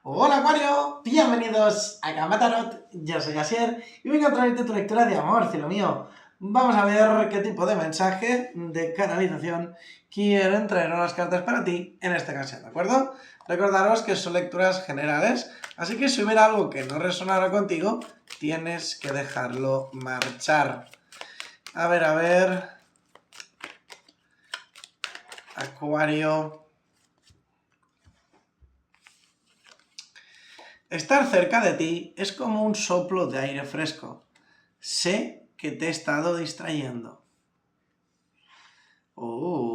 Hola Acuario, bienvenidos a Gamba Tarot, yo soy Asier y vengo a traerte tu lectura de amor, cielo mío. Vamos a ver qué tipo de mensaje de canalización quieren traer unas cartas para ti en esta ocasión, ¿de acuerdo? Recordaros que son lecturas generales, así que si hubiera algo que no resonara contigo, tienes que dejarlo marchar. A ver, Acuario. Estar cerca de ti es como un soplo de aire fresco. Sé que te he estado distrayendo.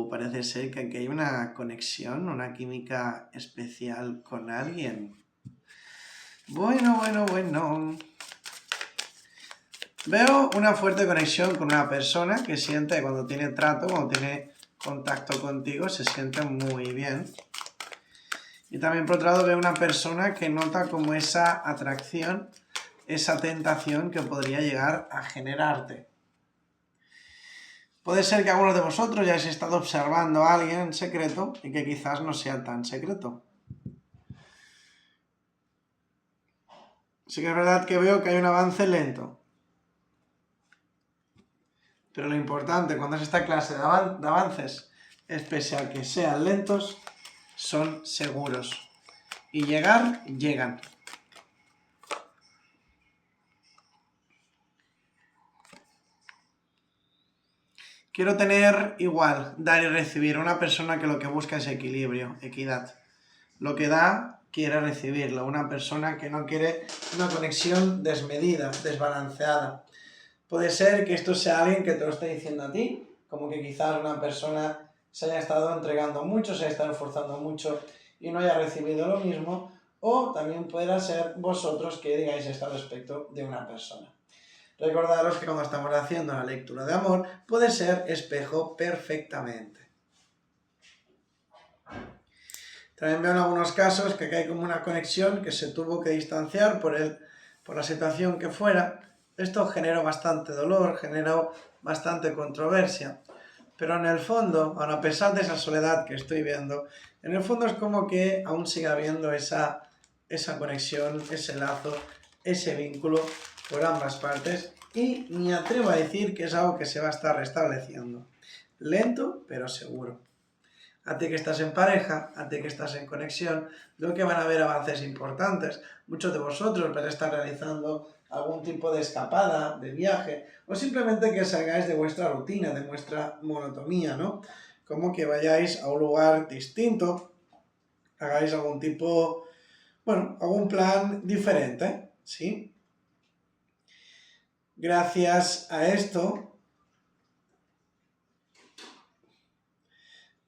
Parece ser que aquí hay una conexión, una química especial con alguien. Bueno. Veo una fuerte conexión con una persona que siente cuando tiene trato, cuando tiene contacto contigo, se siente muy bien. Y también por otro lado veo una persona que nota como esa atracción, esa tentación que podría llegar a generarte. Puede ser que algunos de vosotros ya hayáis estado observando a alguien en secreto y que quizás no sea tan secreto. Sí que es verdad que veo que hay un avance lento. Pero lo importante cuando es esta clase de avances, es pese a que sean lentos, son seguros. Y llegan. Quiero tener igual, dar y recibir, una persona que lo que busca es equilibrio, equidad. Lo que da, quiere recibirlo. Una persona que no quiere una conexión desmedida, desbalanceada. Puede ser que esto sea alguien que te lo esté diciendo a ti, como que quizás una persona se haya estado entregando mucho, se haya estado esforzando mucho y no haya recibido lo mismo, o también pudiera ser vosotros que digáis esto al respecto de una persona. Recordaros que cuando estamos haciendo la lectura de amor, puede ser espejo perfectamente. También veo en algunos casos que hay como una conexión que se tuvo que distanciar por la situación que fuera. Esto generó bastante dolor, generó bastante controversia. Pero en el fondo, a pesar de esa soledad que estoy viendo, en el fondo es como que aún sigue habiendo esa conexión, ese lazo, ese vínculo por ambas partes. Y me atrevo a decir que es algo que se va a estar restableciendo. Lento, pero seguro. A ti que estás en pareja, a ti que estás en conexión, creo que van a haber avances importantes. Muchos de vosotros van a estar realizando algún tipo de escapada, de viaje, o simplemente que salgáis de vuestra rutina, de vuestra monotonía, ¿no? Como que vayáis a un lugar distinto, hagáis algún tipo, algún plan diferente, ¿sí? Gracias a esto,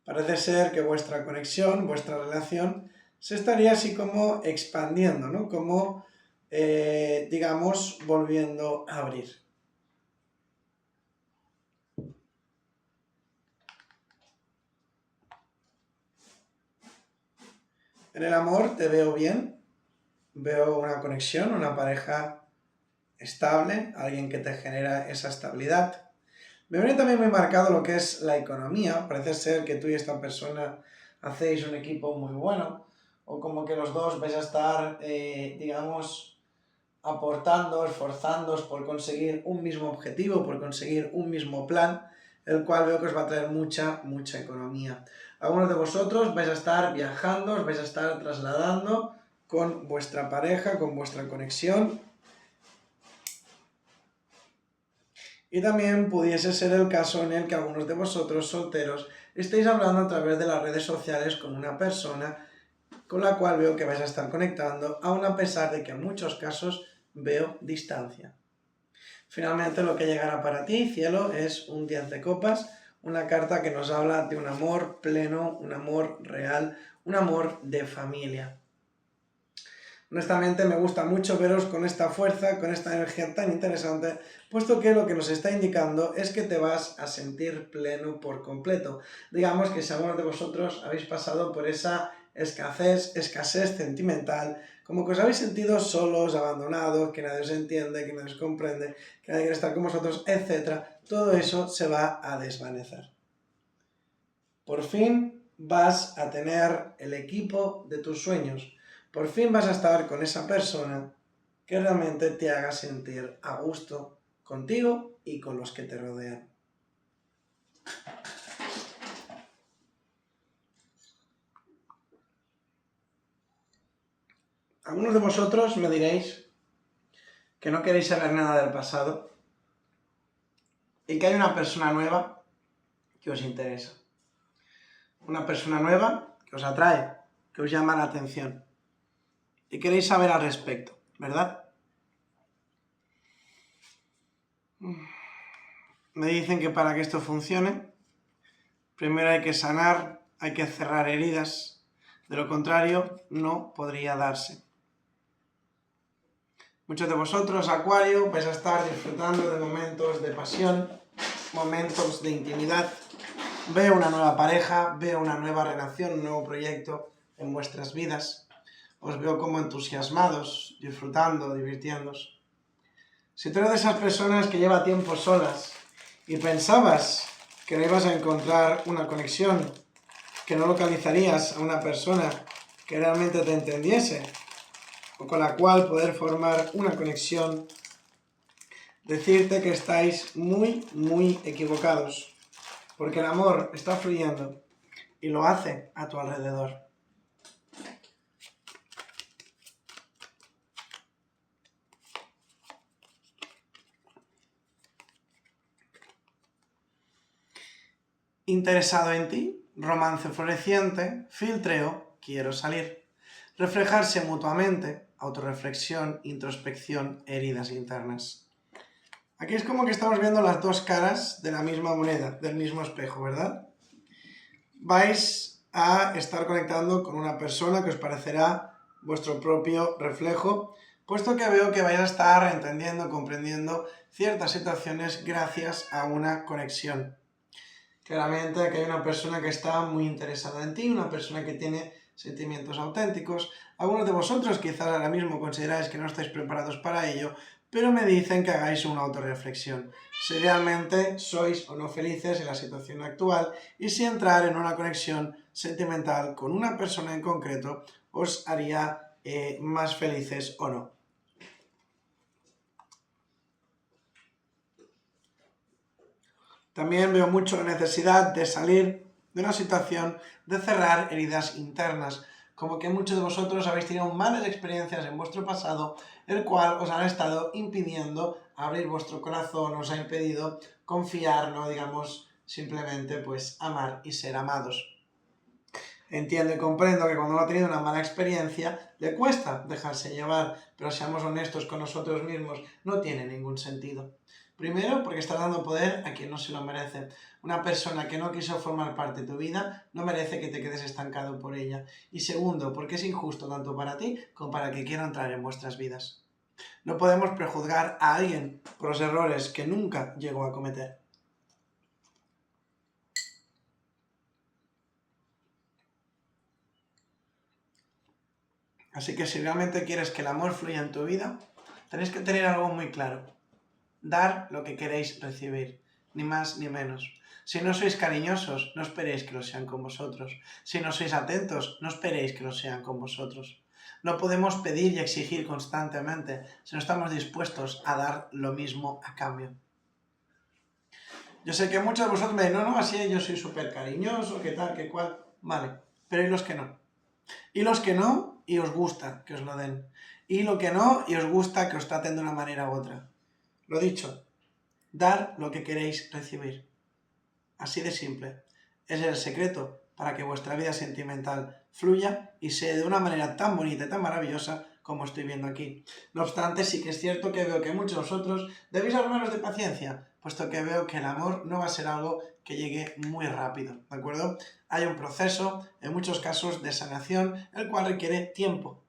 parece ser que vuestra conexión, vuestra relación, se estaría así como expandiendo, ¿no? Como, digamos, volviendo a abrir. En el amor te veo bien, veo una conexión, una pareja estable, alguien que te genera esa estabilidad. Me viene también muy marcado lo que es la economía. Parece ser que tú y esta persona hacéis un equipo muy bueno, o como que los dos vais a estar, digamos, aportando, esforzándoos por conseguir un mismo objetivo, por conseguir un mismo plan, el cual veo que os va a traer mucha economía. Algunos de vosotros vais a estar viajando, os vais a estar trasladando con vuestra pareja, con vuestra conexión. Y también pudiese ser el caso en el que algunos de vosotros solteros estéis hablando a través de las redes sociales con una persona con la cual veo que vais a estar conectando, aun a pesar de que en muchos casos veo distancia. Finalmente lo que llegará para ti, cielo, es un 10 de copas, una carta que nos habla de un amor pleno, un amor real, un amor de familia. Honestamente me gusta mucho veros con esta fuerza, con esta energía tan interesante, puesto que lo que nos está indicando es que te vas a sentir pleno por completo. Digamos que si algunos de vosotros habéis pasado por esa escasez sentimental, como que os habéis sentido solos, abandonados, que nadie os entiende, que nadie os comprende, que nadie quiere estar con vosotros, etc., todo eso se va a desvanecer. Por fin vas a tener el equipo de tus sueños. por fin vas a estar con esa persona que realmente te haga sentir a gusto contigo y con los que te rodean. Algunos de vosotros me diréis que no queréis saber nada del pasado y que hay una persona nueva que os interesa. Una persona nueva que os atrae, que os llama la atención y queréis saber al respecto, ¿verdad? Me dicen que para que esto funcione, primero hay que sanar, hay que cerrar heridas, de lo contrario no podría darse. Muchos de vosotros, Acuario, vais a estar disfrutando de momentos de pasión, momentos de intimidad. Veo una nueva pareja, veo una nueva relación, un nuevo proyecto en vuestras vidas. Os veo como entusiasmados, disfrutando, divirtiéndoos. Si tú eres de esas personas que lleva tiempo solas y pensabas que no ibas a encontrar una conexión, que no localizarías a una persona que realmente te entendiese, o con la cual poder formar una conexión, decirte que estáis muy equivocados, porque el amor está fluyendo y lo hace a tu alrededor. Interesado en ti, romance floreciente, filtreo, quiero salir. Reflejarse mutuamente, autorreflexión, introspección, heridas internas. Aquí es como que estamos viendo las dos caras de la misma moneda, del mismo espejo, ¿verdad? Vais a estar conectando con una persona que os parecerá vuestro propio reflejo, puesto que veo que vais a estar entendiendo, comprendiendo ciertas situaciones gracias a una conexión. Claramente aquí hay una persona que está muy interesada en ti, una persona que tiene sentimientos auténticos. Algunos de vosotros quizás ahora mismo consideráis que no estáis preparados para ello, pero me dicen que hagáis una autorreflexión. Si realmente sois o no felices en la situación actual y si entrar en una conexión sentimental con una persona en concreto os haría más felices o no. También veo mucho la necesidad de salir de una situación de cerrar heridas internas, como que muchos de vosotros habéis tenido malas experiencias en vuestro pasado, el cual os han estado impidiendo abrir vuestro corazón, os ha impedido confiar, no digamos simplemente pues amar y ser amados. Entiendo y comprendo que cuando uno ha tenido una mala experiencia le cuesta dejarse llevar, pero seamos honestos con nosotros mismos, no tiene ningún sentido. Primero, porque estás dando poder a quien no se lo merece. Una persona que no quiso formar parte de tu vida no merece que te quedes estancado por ella. Y segundo, porque es injusto tanto para ti como para el que quiera entrar en vuestras vidas. No podemos prejuzgar a alguien por los errores que nunca llegó a cometer. Así que si realmente quieres que el amor fluya en tu vida, tenéis que tener algo muy claro. Dar lo que queréis recibir, ni más ni menos. Si no sois cariñosos, no esperéis que lo sean con vosotros. Si no sois atentos, no esperéis que lo sean con vosotros. No podemos pedir y exigir constantemente si no estamos dispuestos a dar lo mismo a cambio. Yo sé que muchos de vosotros me dicen, no, así yo soy súper cariñoso, que tal, que cual. Vale, pero ¿y los que no? Y los que no, y os gusta que os lo den. Y lo que no, y os gusta que os traten de una manera u otra. Lo dicho, dar lo que queréis recibir. Así de simple. Ese es el secreto para que vuestra vida sentimental fluya y sea de una manera tan bonita y tan maravillosa como estoy viendo aquí. No obstante, sí que es cierto que veo que muchos de vosotros debéis armaros de paciencia, puesto que veo que el amor no va a ser algo que llegue muy rápido, ¿de acuerdo? Hay un proceso, en muchos casos, de sanación, el cual requiere tiempo.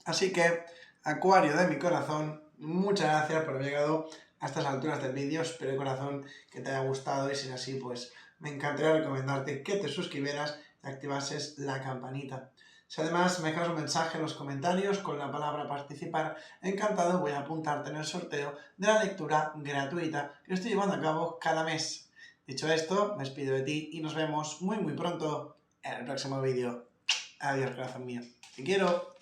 Así que, Acuario de mi corazón, muchas gracias por haber llegado a estas alturas del vídeo. Espero de corazón que te haya gustado y si es así, pues me encantaría recomendarte que te suscribieras y activases la campanita. Si además me dejas un mensaje en los comentarios con la palabra participar, encantado voy a apuntarte en el sorteo de la lectura gratuita que estoy llevando a cabo cada mes. Dicho esto, me despido de ti y nos vemos muy pronto en el próximo vídeo. Adiós, corazón mío. Te quiero.